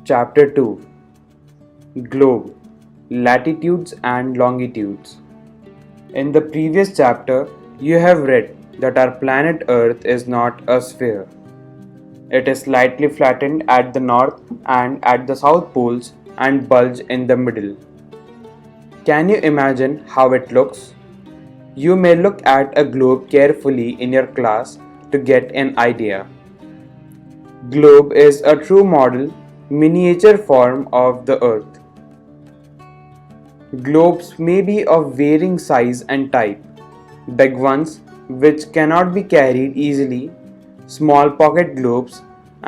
Chapter 2: Globe, Latitudes and Longitudes. In the previous chapter, you have read that our planet Earth is not a sphere. It is slightly flattened at the north and at the south poles and bulge in the middle. Can you imagine how it looks? You may look at a globe carefully in your class to get an idea. Globe is a true model, miniature form of the Earth. Globes may be of varying size and type. Big ones, which cannot be carried easily, small pocket globes,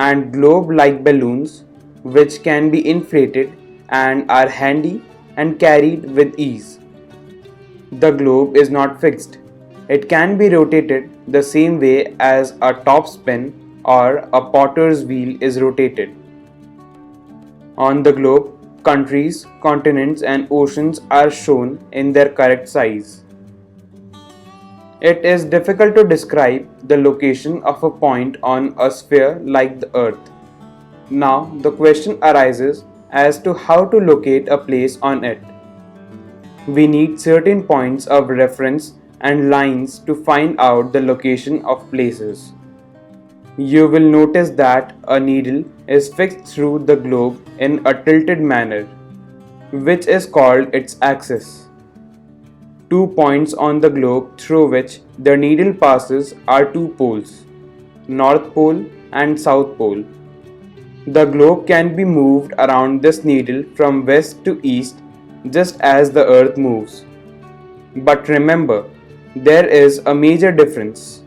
and globe-like balloons, which can be inflated and are handy and carried with ease. The globe is not fixed. It can be rotated the same way as a topspin or a potter's wheel is rotated. On the globe, countries, continents, and oceans are shown in their correct size. It is difficult to describe the location of a point on a sphere like the Earth. Now, the question arises as to how to locate a place on it. We need certain points of reference and lines to find out the location of places. You will notice that a needle is fixed through the globe in a tilted manner, which is called its axis. 2 points on the globe through which the needle passes are 2 poles, North Pole and South Pole. The globe can be moved around this needle from west to east just as the Earth moves. But remember, there is a major difference.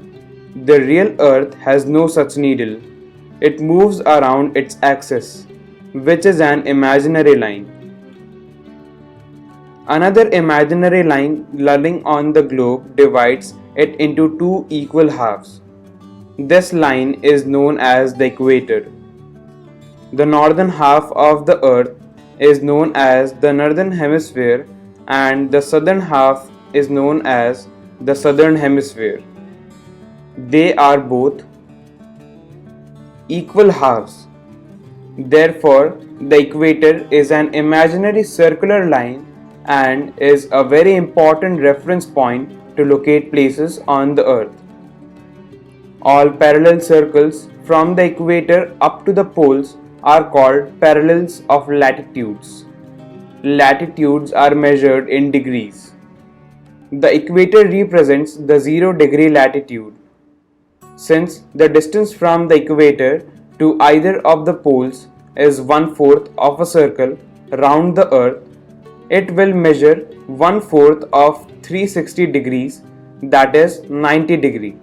The real Earth has no such needle. It moves around its axis, which is an imaginary line. Another imaginary line lying on the globe divides it into two equal halves. This line is known as the equator. The northern half of the Earth is known as the northern hemisphere and the southern half is known as the southern hemisphere. They are both equal halves. Therefore, the equator is an imaginary circular line and is a very important reference point to locate places on the Earth. All parallel circles from the equator up to the poles are called parallels of latitudes. Latitudes are measured in degrees. The equator represents the 0-degree latitude. Since the distance from the equator to either of the poles is 1/4 of a circle round the Earth, it will measure 1/4 of 360 degrees, that is 90 degrees.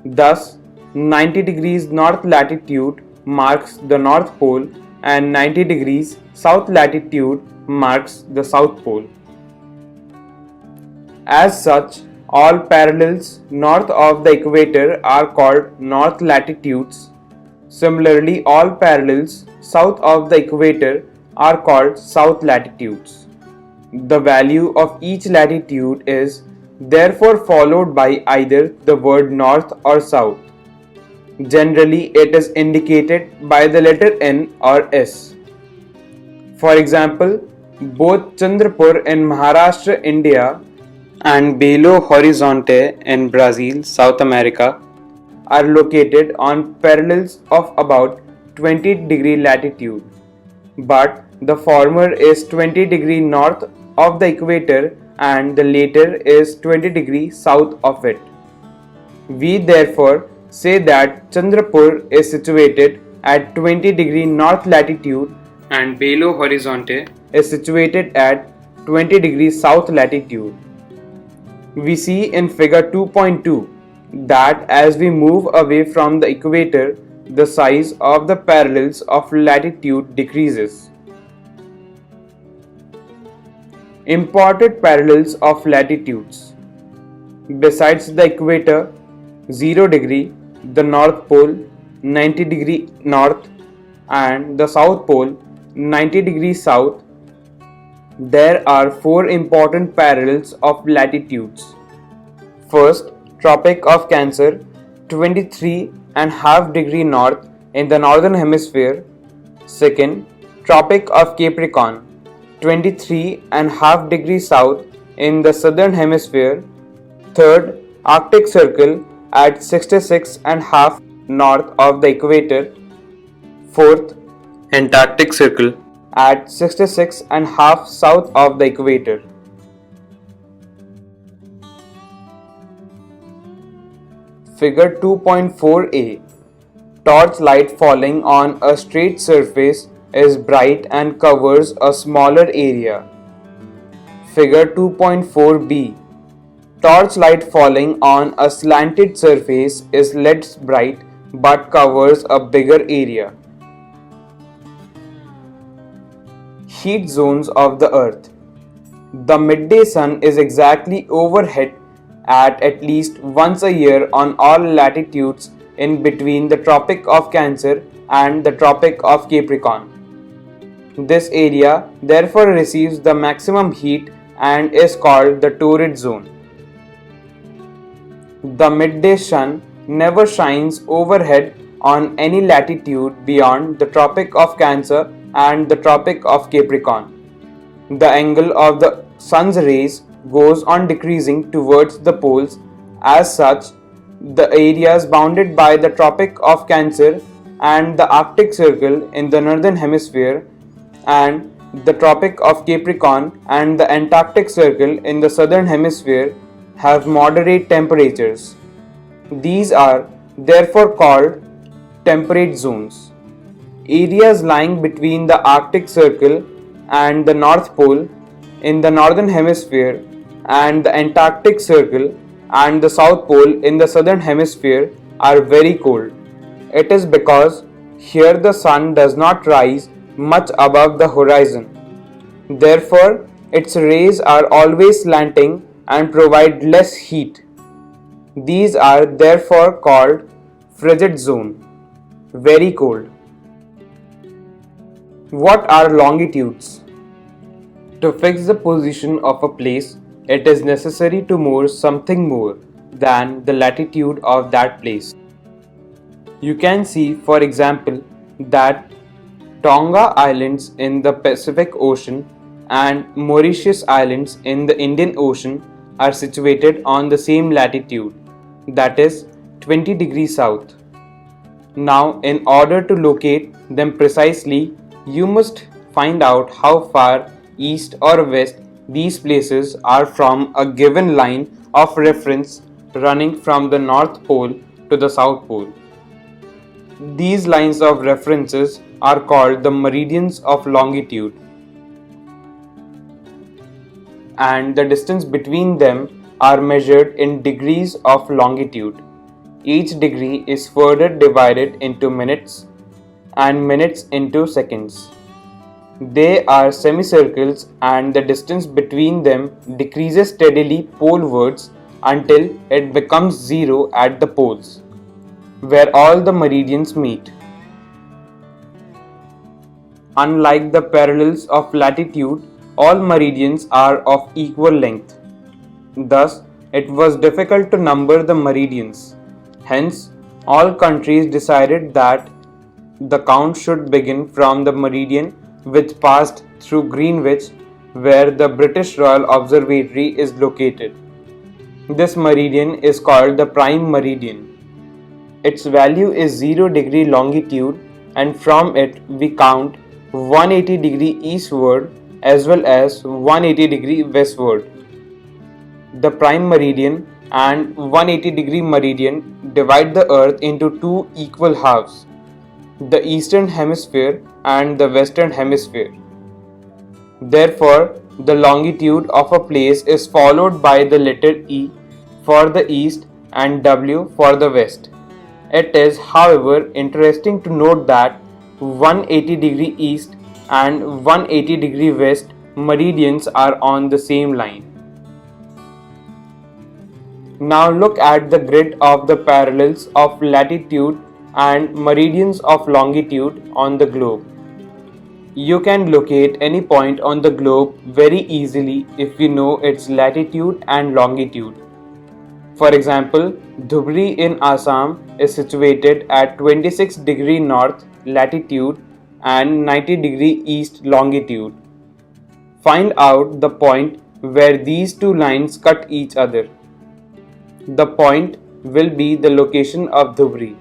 Thus, 90 degrees north latitude marks the North Pole and 90 degrees south latitude marks the South Pole. As such, all parallels north of the equator are called north latitudes. Similarly, all parallels south of the equator are called south latitudes. The value of each latitude is therefore followed by either the word north or south. Generally, it is indicated by the letter N or S. For example, both Chandrapur in Maharashtra, India, and Belo Horizonte in Brazil, South America, are located on parallels of about 20-degree latitude, but the former is 20 degrees north of the equator and the later is 20 degrees south of it. We therefore say that Chandrapur is situated at 20 degrees north latitude and Belo Horizonte is situated at 20 degrees south latitude. We see in figure 2.2 that as we move away from the equator, the size of the parallels of latitude decreases. Imported parallels of latitudes. Besides the equator, 0 degree, the North Pole, 90 degree north, and the South Pole, 90 degrees south, there are 4 important parallels of latitudes. First, Tropic of Cancer, 23.5 degree north in the northern hemisphere. Second, Tropic of Capricorn, 23.5 degrees south in the southern hemisphere. Third, Arctic Circle at 66.5 north of the equator. Fourth, Antarctic Circle at 66.5 south of the equator. Figure 2.4a. Torchlight falling on a straight surface is bright and covers a smaller area. Figure 2.4b. Torchlight falling on a slanted surface is less bright but covers a bigger area. Heat zones of the Earth. The midday sun is exactly overhead at least once a year on all latitudes in between the Tropic of Cancer and the Tropic of Capricorn. This area therefore receives the maximum heat and is called the torrid zone. The midday sun never shines overhead on any latitude beyond the Tropic of Cancer and the Tropic of Capricorn. The angle of the sun's rays goes on decreasing towards the poles. As such, the areas bounded by the Tropic of Cancer and the Arctic Circle in the northern hemisphere and the Tropic of Capricorn and the Antarctic Circle in the southern hemisphere have moderate temperatures. These are therefore called temperate zones. Areas lying between the Arctic Circle and the North Pole in the northern hemisphere and the Antarctic Circle and the South Pole in the southern hemisphere are very cold. It is because here the sun does not rise much above the horizon. Therefore, its rays are always slanting and provide less heat. These are therefore called frigid zone, very cold. What are longitudes? To fix the position of a place, it is necessary to measure something more than the latitude of that place. You can see, for example, that Tonga Islands in the Pacific Ocean and Mauritius Islands in the Indian Ocean are situated on the same latitude, that is 20 degrees south. Now, in order to locate them precisely, you must find out how far east or west these places are from a given line of reference running from the North Pole to the South Pole. These lines of references are called the meridians of longitude, and the distance between them are measured in degrees of longitude. Each degree is further divided into minutes and minutes into seconds. They are semicircles and the distance between them decreases steadily polewards until it becomes zero at the poles, where all the meridians meet. Unlike the parallels of latitude, all meridians are of equal length. Thus, it was difficult to number the meridians. Hence, all countries decided that the count should begin from the meridian which passed through Greenwich, where the British Royal Observatory is located. This meridian is called the prime meridian. Its value is 0 degree longitude, and from it we count 180 degree eastward as well as 180 degree westward. The prime meridian and 180 degree meridian divide the earth into two equal halves, the eastern hemisphere and the western hemisphere. Therefore, the longitude of a place is followed by the letter E for the east and W for the west. It is, however, interesting to note that 180 degree east and 180 degree west meridians are on the same line. Now look at the grid of the parallels of latitude and meridians of longitude on the globe. You can locate any point on the globe very easily if you know its latitude and longitude. For example, Dhubri in Assam is situated at 26 degree north latitude and 90° east longitude. Find out the point where these two lines cut each other. The point will be the location of Dhubri.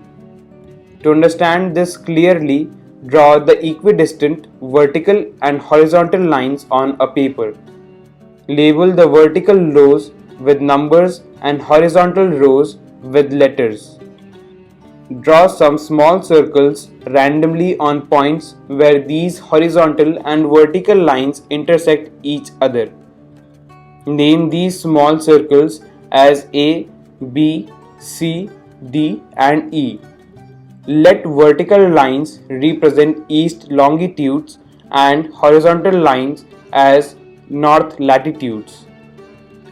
To understand this clearly, draw the equidistant vertical and horizontal lines on a paper. Label the vertical rows with numbers and horizontal rows with letters. Draw some small circles randomly on points where these horizontal and vertical lines intersect each other. Name these small circles as A, B, C, D and E. Let vertical lines represent east longitudes and horizontal lines as north latitudes.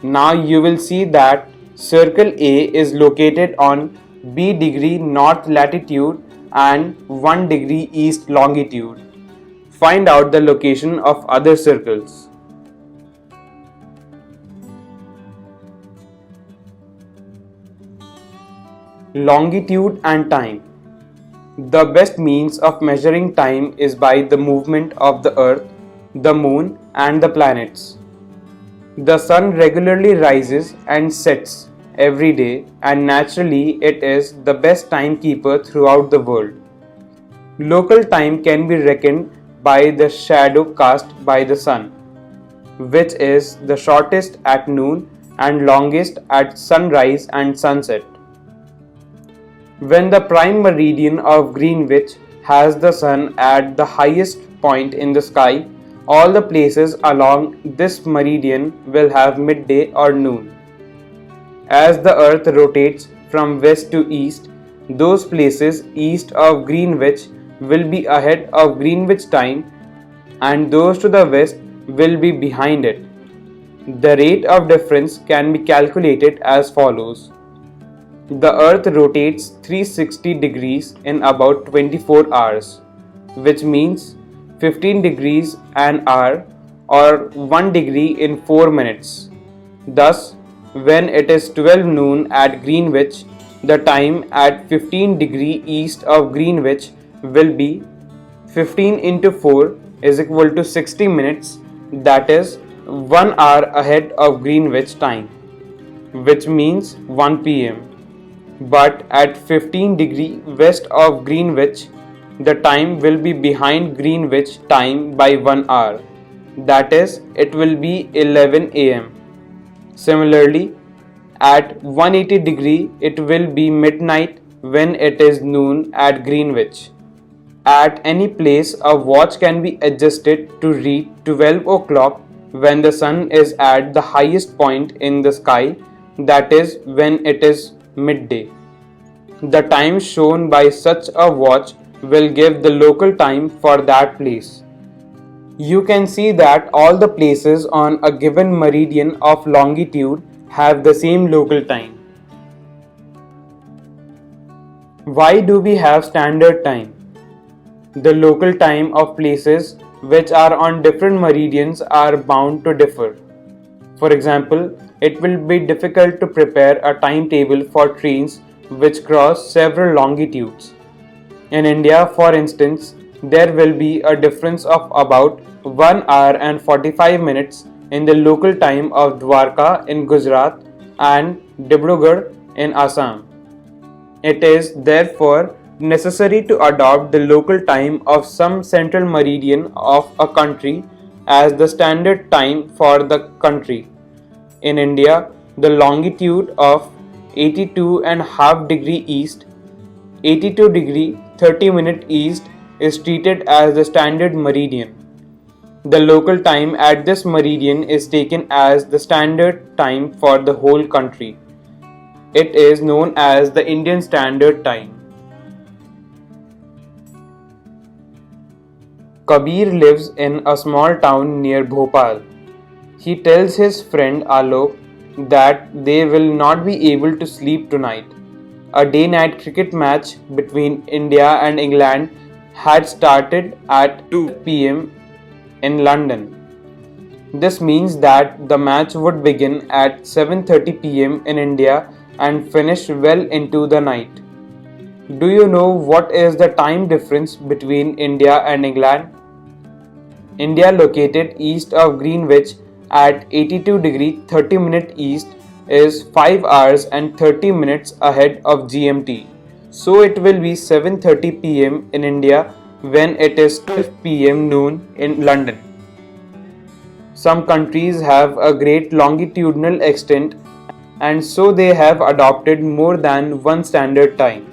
Now you will see that circle A is located on B degree north latitude and 1 degree east longitude. Find out the location of other circles. Longitude and time. The best means of measuring time is by the movement of the Earth, the Moon and the planets. The sun regularly rises and sets every day, and naturally it is the best timekeeper throughout the world. Local time can be reckoned by the shadow cast by the sun, which is the shortest at noon and longest at sunrise and sunset. When the prime meridian of Greenwich has the sun at the highest point in the sky, all the places along this meridian will have midday or noon. As the earth rotates from west to east, those places east of Greenwich will be ahead of Greenwich time and those to the west will be behind it. The rate of difference can be calculated as follows. The earth rotates 360 degrees in about 24 hours, which means 15 degrees an hour or 1 degree in 4 minutes. Thus, when it is 12 noon at Greenwich, the time at 15 degree east of Greenwich will be 15 into 4 is equal to 60 minutes, that is 1 hour ahead of Greenwich time, which means 1 pm. But at 15 degree west of Greenwich, the time will be behind Greenwich time by 1 hour, that is, it will be 11 am. Similarly, at 180 degree, it will be midnight when it is noon at Greenwich. At any place, a watch can be adjusted to read 12 o'clock when the sun is at the highest point in the sky, that is, when it is midday. The time shown by such a watch will give the local time for that place. You can see that all the places on a given meridian of longitude have the same local time. Why do we have standard time? The local time of places which are on different meridians are bound to differ. For example, it will be difficult to prepare a timetable for trains which cross several longitudes. In India, for instance, there will be a difference of about 1 hour and 45 minutes in the local time of Dwarka in Gujarat and Dibrugarh in Assam. It is therefore necessary to adopt the local time of some central meridian of a country as the standard time for the country. In India, the longitude of 82.5 degree east, 82 degree 30-minute east is treated as the standard meridian. The local time at this meridian is taken as the standard time for the whole country. It is known as the Indian Standard Time. Kabir lives in a small town near Bhopal. He tells his friend Alok that they will not be able to sleep tonight. A day-night cricket match between India and England had started at 2 pm in London. This means that the match would begin at 7:30 pm in India and finish well into the night. Do you know what is the time difference between India and England? India, located east of Greenwich at 82 degree 30 minute east, is 5 hours and 30 minutes ahead of GMT. So it will be 7:30 pm in India when it is 12 pm noon in London. Some countries have a great longitudinal extent and so they have adopted more than one standard time.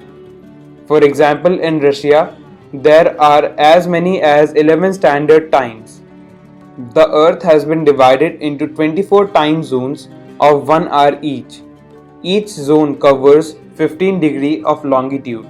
For example, in Russia, there are as many as 11 standard times. The Earth has been divided into 24 time zones of 1 hour each. Each zone covers 15 degrees of longitude.